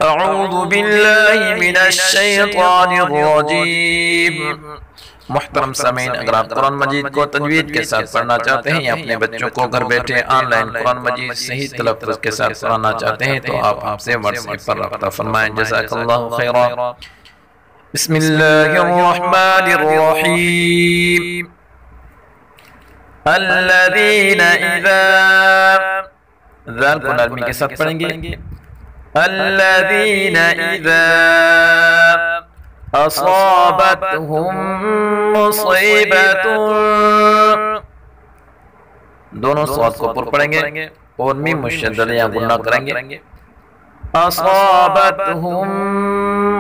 अऊज़ु बिल्लाहि मिनश्शैतानिर्रजीम। मुहतरम सामीन, अगर आप कुरान मजीद को तजवीद के साथ पढ़ना चाहते हैं या अपने बच्चों को घर बैठे ऑनलाइन कुरान मजीद सही तलफ़्फ़ुज़ के साथ पढ़ाना चाहते हैं तो आप हमसे व्हाट्सएप पर रब्ता फरमाएं। जज़ाकल्लाहु खैरा। बिस्मिल्लाहिर्रहमानिर्रहीम। अल्लज़ीना इज़ा, ज़ाल को नरमी के साथ पढ़ेंगे। अल्लज़ीना इज़ा असाबतहुम मुसीबतुन, दोनों स्वाद को पुर पढ़ेंगे और मीम मुशद्दद या गुन्ना करेंगे। असाबतहुम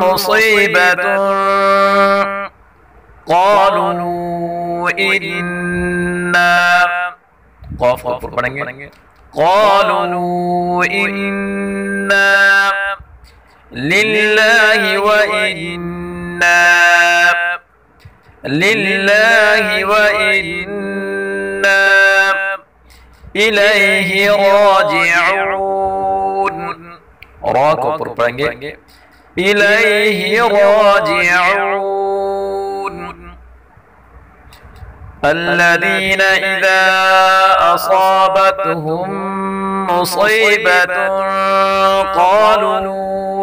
मुसीबतुन क़ालू इन्ना, क़ाफ को पुर पढ़ेंगे। क़ालू इन्ना लिल्लाहि व इन्ना इलैहि राजिऊन। रा को ऊपर पढ़ेंगे। इलैहि राजिऊन। अल्लज़ीना इज़ा असाबतहुम मुसीबतुन क़ालू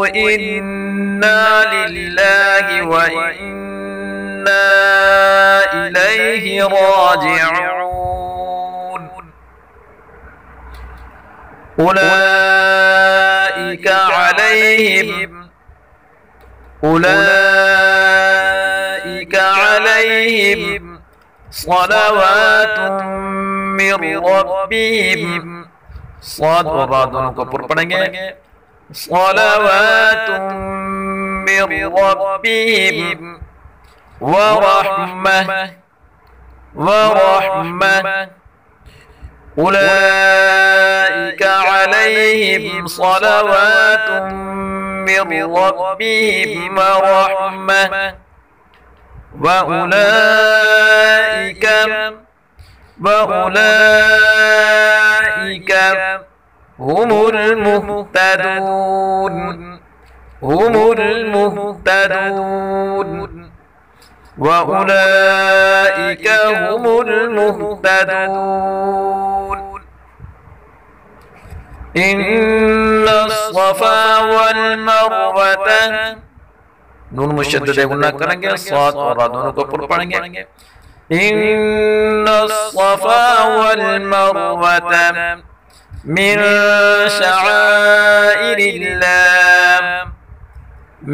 इन्ना लिल्लाहि व इन्ना इलैहि राजिऊन। उलाइका अलैहिम सलवातुम मिर रब्बिहिम, स्वाद और रा दोनों को पुर पढ़ेंगे। सलवातुम मिर रब्बिहिम व रहमह उलाइका अलैहिम सलवातुम मिर रब्बिहिम व रहमह व उलाइका हुमुल मुहतदून। व उलाइका हुमुल मुहतदून। इन्नस्सफ़ा वल मरवत, नून मुशद्दद गुन्ना करेंगे। स्वाद और रा दोनों को पुर पढ़ेंगे। इन्नस्सफ़ा वल मरवत मिन शआइरिल्लाह,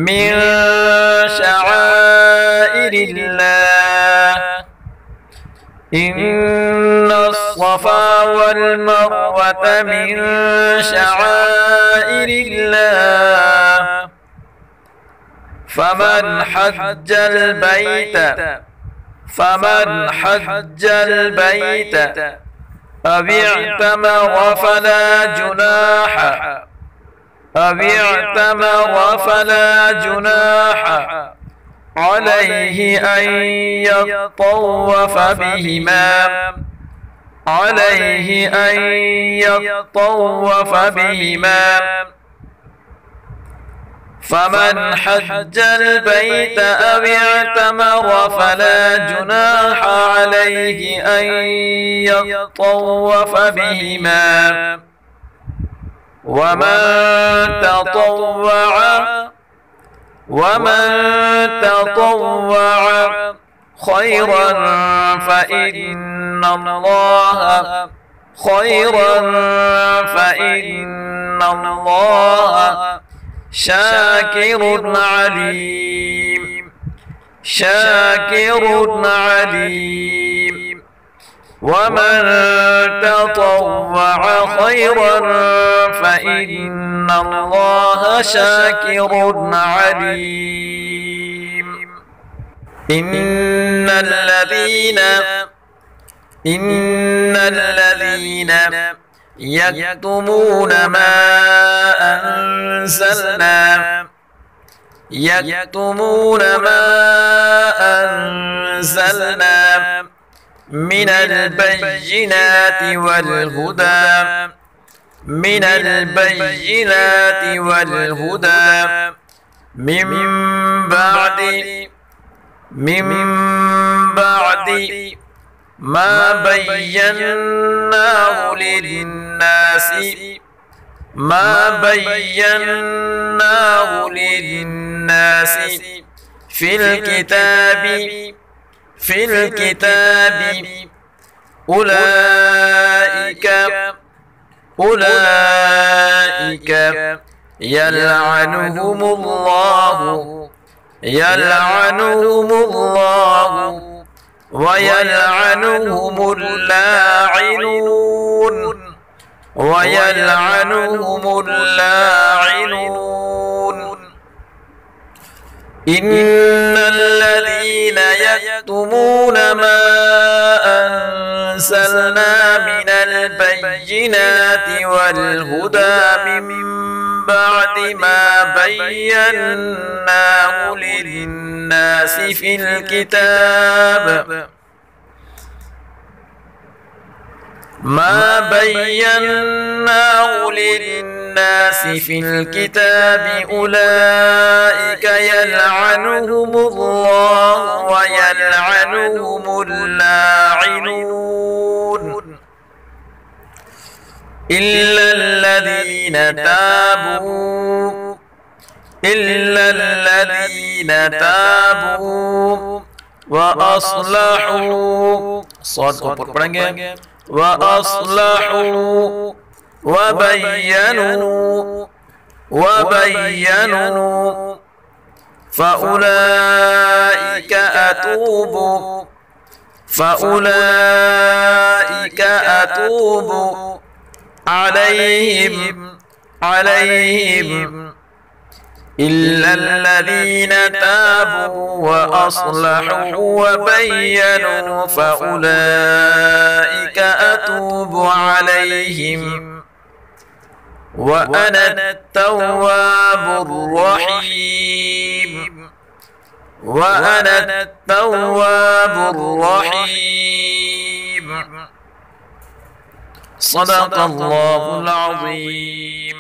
मिन शआइरिल्लाह। इन्नस्सफ़ा वल मरवत मिन शआइरिल्लाह फमन हज्जल बैत अविअतमर फला जुनाह अलैहि अन यत्तवफ़ बिहिमा। फमन हज्जल बैत अव इअतमर फला जुनाह अलैहि अन यत्तवफ़ बिहिमा। वमन ततव्वअ खैरन फ़इन्नल्लाह शाकिरुन अलीम। वमन ततव्वअ खैरन फ़इन्नल्लाह शाकिरुन अलीम। इन्नल्लज़ीना यक्तुमून मा अंज़लना मिनल बय्यिनाति वल हुदा من البينات والهدى من بعد ما بيناه للناس في الكتاب أولئك يلعنهم الله ويلعنهم اللاعنون إن الذين يكتمون ما أنزلنا من البينات والهدى من بعد ما بيناه للناس في الكتاب أولئك يلعنهم الله ويلعنهم اللاعنون إلا الذين تابوا وأصلحوا وأصلحوا وبينوا فأولئك أتوب عليهم إلا الذين تابوا وأصلحوا وبينوا فأولئك أتوب عليهم وأنا التواب الرحيم. صدق الله العظيم.